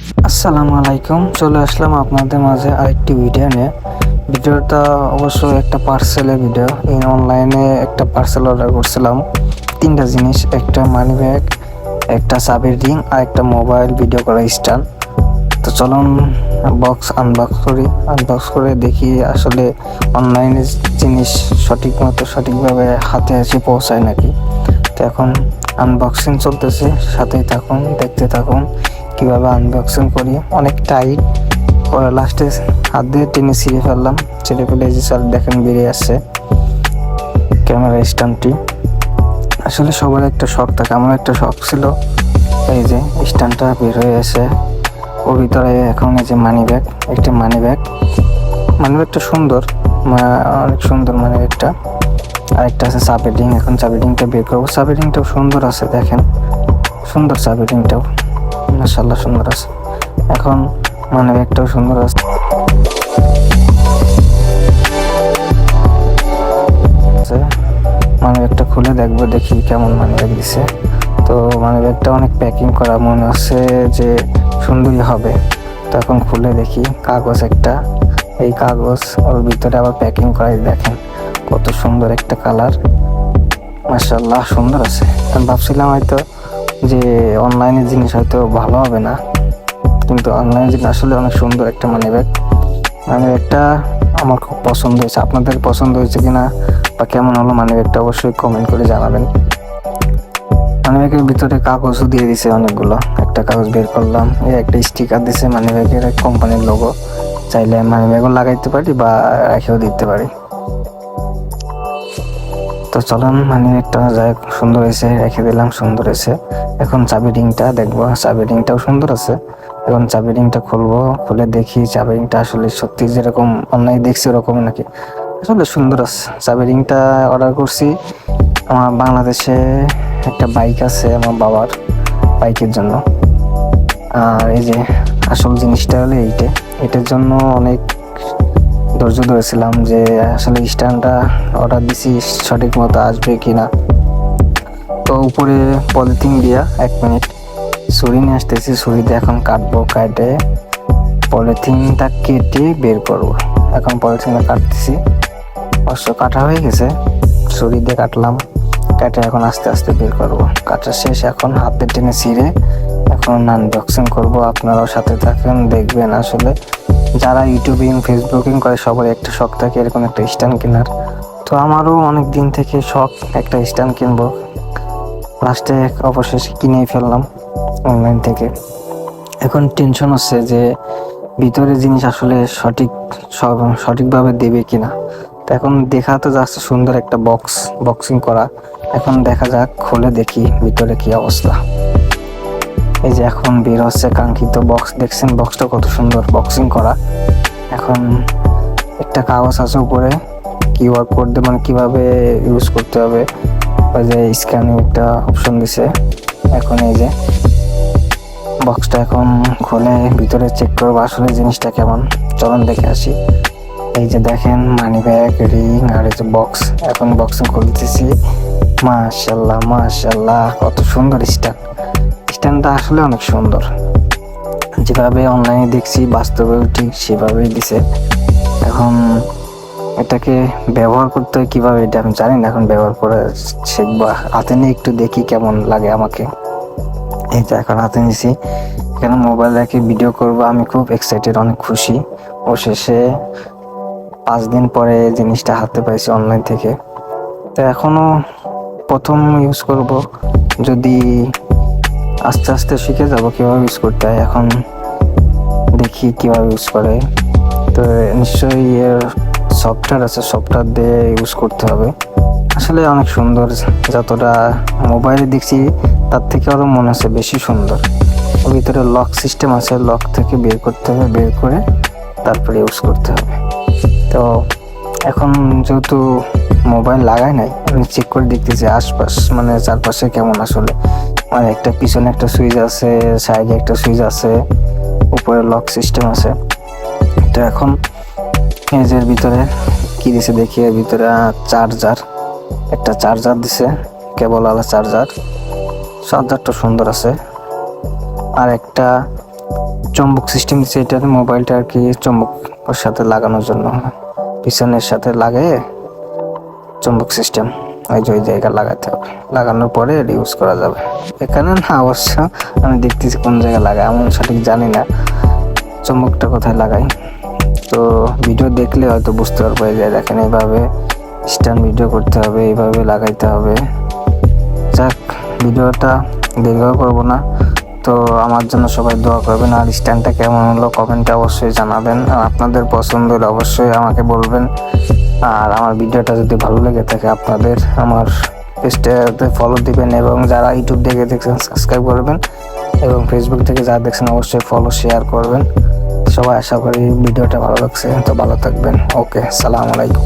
আসসালামু আলাইকুম, চলে আসলাম আপনাদের মাঝে আরেকটি ভিডিও নিয়ে। ভিডিওটা অবশ্যই একটা পার্সেলের ভিডিও। অনলাইনে একটা পার্সেল অর্ডার করছিলাম, তিনটা জিনিস, একটা মানি ব্যাগ, একটা চাবির রিং আর একটা মোবাইল ভিডিও করা স্ট্যান্ড। তো চলুন আনবক্স করে দেখি আসলে অনলাইনে জিনিস সঠিকভাবে হাতে এসে পৌঁছায় নাকি। তো এখন আনবক্সিং চলতেছে, সাথেই থাকুন, দেখতে থাকুন কিভাবে আনবক্সিং করি। অনেক টাইট পরে লাস্টে হাত দিয়ে টেনে ছিঁড়ে ফেললাম, ছিঁড়ে ফেলে এই যে চাল দেখেন বেরিয়ে আসছে ক্যামেরা স্ট্যান্ডটি। আসলে সবার একটা শখ থাকে, আমার একটা শখ ছিল। এই যে স্ট্যান্ডটা বের হয়ে এসে ওর ভিতরে এখন এই যে একটা মানি ব্যাগটা সুন্দর, অনেক সুন্দর মানি ব্যাগটা। আরেকটা আছে চাবির রিং, এখন চাবির রিংটা বের করবো। চাবির রিংটাও সুন্দর আছে, দেখেন সুন্দর চাবির রিংটাও, মাশাআল্লাহ সুন্দর আছে। এখন মানি ব্যাগটাও সুন্দর আছে। মানি ব্যাগটা খুলে দেখবো, দেখি কেমন মানি ব্যাগ দিছে। তো মানি ব্যাগটা অনেক প্যাকিং করা, মনে হচ্ছে যে সুন্দরই হবে। তো এখন খুলে দেখি, কাগজ একটা, এই কাগজ ওর ভিতরে আবার প্যাকিং করাই, দেখেন কত সুন্দর একটা কালার, মাশাআল্লাহ সুন্দর আছে। আমি ভাবছিলাম হয়তো যে অনলাইনের জিনিস হয়তো ভালো হবে না, কিন্তু অনলাইনের জিনিস আসলে অনেক সুন্দর একটা মানি ব্যাগটা আমার খুব পছন্দ হয়েছে। আপনাদের পছন্দ হয়েছে কিনা বা কেমন হলো মানি ব্যাগটা অবশ্যই কমেন্ট করে জানাবেন। মানি ব্যাগের ভিতরে কাগজও দিয়ে দিছে অনেকগুলো, একটা কাগজ বের করলাম, এই একটা স্টিকার দিছে মানি ব্যাগের, কোম্পানির লোগো। চাইলে মানি ব্যাগও লাগাইতে পারি বা রেখেও দিতে পারি। তো চলুন, মানি ব্যাগটা যাই সুন্দর হয়েছে, রেখে দিলাম, সুন্দর হয়েছে। এখন চাবি রিংটা দেখবো, চাবি রিংটাও সুন্দর আছে। এখন চাবি রিংটা খুলবো, খুলে দেখি চাবি রিংটা আসলে সত্যি যেরকম অনলাইনে দেখছি ওরকম নাকি। আসলে সুন্দর আছে। চাবি রিংটা অর্ডার করছি আমার বাংলাদেশে একটা বাইক আছে আমার বাবার, বাইকের জন্য। আর এই যে আসল জিনিসটা হলো এটার জন্য অনেক ধৈর্য ধরেছিলাম যে আসলে স্ট্যান্ডটা অর্ডার দিছি সঠিক মতো আসবে কিনা। তো উপরে পলিথিন দিয়া 1 মিনিট, ছুরি নিয়ে আসতেছি, ছুরিতে এখন কাটবো, কাটে পলিথিনটা কেটে বের করবো। এখন পলিথিনটা কাটতেছি, অবশ্য কাটা হয়ে গেছে, ছুরি দিয়ে কাটলাম, কাটে এখন আস্তে আস্তে বের করবো। কাটা শেষ, এখন হাতে টেনে ছিঁড়ে এখন আনবক্সিং করবো। আপনারাও সাথে থাকেন, দেখবেন। আসলে যারা ইউটিউবিং ফেসবুকিং করে সবার একটা শখ থাকে এরকম একটা স্ট্যান্ড কেনার। তো আমারও অনেক দিন থেকে শখ একটা স্ট্যান্ড কিনবো, লাস্টে অবশেষে কিনেই ফেললাম অনলাইন থেকে। এখন টেনশন হচ্ছে যে ভিতরে জিনিস আসলে সঠিকভাবে দেবে কিনা। তো এখন দেখা তো যাচ্ছে সুন্দর একটা বক্সিং করা। এখন দেখা যাক, খুলে দেখি ভিতরে কি অবস্থা। এই যে এখন বের হচ্ছে কাঙ্ক্ষিত বক্স, দেখছেন বক্সটা কত সুন্দর বক্সিং করা। এখন একটা কাগজ আছে উপরে, কিউআর কোড দিয়ে মানে কিভাবে ইউজ করতে হবে, ওই যে স্ক্যানিং একটা অপশন দিছে। এখন এই যে বক্সটা এখন খুলে ভিতরে চেক করবো আসলে জিনিসটা কেমন। চলুন দেখে আসি। এই যে দেখেন মানি ব্যাগ, রিং আর এই যে বক্স। এখন বক্সিং খুলতেছি, মাশাআল্লাহ কত সুন্দর স্ট্যান্ডটা আসলে অনেক সুন্দর। যেভাবে অনলাইনে দেখছি বাস্তবেও ঠিক সেভাবেই দিছে। এখন এটাকে ব্যবহার করতে হয় কিভাবে এটা আমি জানি না, এখন ব্যবহার করে শিখবো। হাতে নিয়ে একটু দেখি কেমন লাগে আমাকে। এই যে এখন হাতে নিয়েছি, এখানে মোবাইল রেখে ভিডিও করবো। আমি খুব এক্সাইটেড, অনেক খুশি। অবশেষে 5 দিন পরে জিনিসটা হাতে পাইছি অনলাইন থেকে। তো এখনো প্রথম ইউজ করব, যদি আস্তে আস্তে শিখে যাব কিভাবে ইউজ করতে হয়। এখন দেখি কিভাবে ইউজ করে। তো নিশ্চয়ই এর সফটওয়্যার আছে, সফটওয়্যার দিয়ে ইউজ করতে হবে। আসলে অনেক সুন্দর, যতটা মোবাইলে দেখছি তার থেকে আরও মনে হচ্ছে বেশি সুন্দর। ওর ভিতরে লক সিস্টেম আছে, লক থেকে বের করতে হবে, বের করে তারপরে ইউজ করতে হবে। তো এখন যেহেতু মোবাইল লাগাই নাই, আমি চেক করে দেখতেছি আশপাশ মানে চারপাশে কেমন আসলে। মানে একটা পিছনে একটা সুইচ আছে, সাইডে একটা সুইচ আছে, উপরে লক সিস্টেম আছে। তো এখন এর ভিতরে কি দিছে দেখি, এর ভিতরে একটা চার্জার দিছে, কেবল আলা চার্জারটা সুন্দর আছে। আর একটা চুম্বক সিস্টেম দিচ্ছে, এটা মোবাইলটা আর কি চুম্বকের সাথে লাগানোর জন্য, পিছনের সাথে লাগিয়ে চুম্বক সিস্টেম ওই জায়গা লাগাতে হবে, লাগানোর পরে এটা ইউজ করা যাবে। এখানে না অবশ্য আমি দেখতেছি কোন জায়গায় লাগাই, আমি সঠিক জানি না চুম্বকটা কোথায় লাগাই। তো ভিডিও দেখলে হয়তো বুঝতে পারবো। যে দেখেন এইভাবে স্ট্যান্ড ভিডিও করতে হবে, এইভাবে লাগাইতে হবে। যাক, ভিডিওটা দীর্ঘ করবো না, তো আমার জন্য সবাই দোয়া করবেন। আর স্ট্যান্ডটা কেমন হলো কমেন্টে অবশ্যই জানাবেন, আর আপনাদের পছন্দ হলে অবশ্যই আমাকে বলবেন। আর আমার ভিডিওটা যদি ভালো লেগে থাকে আপনাদের, আমার পেজটাতে ফলো দিবেন, এবং যারা ইউটিউব থেকে দেখছেন সাবস্ক্রাইব করবেন, এবং ফেসবুক থেকে যারা দেখছেন অবশ্যই ফলো শেয়ার করবেন। সবাই আশা করি ভিডিওটা ভালো লাগছে, তো ভালো থাকবেন। ওকে, সালাম আলাইকুম।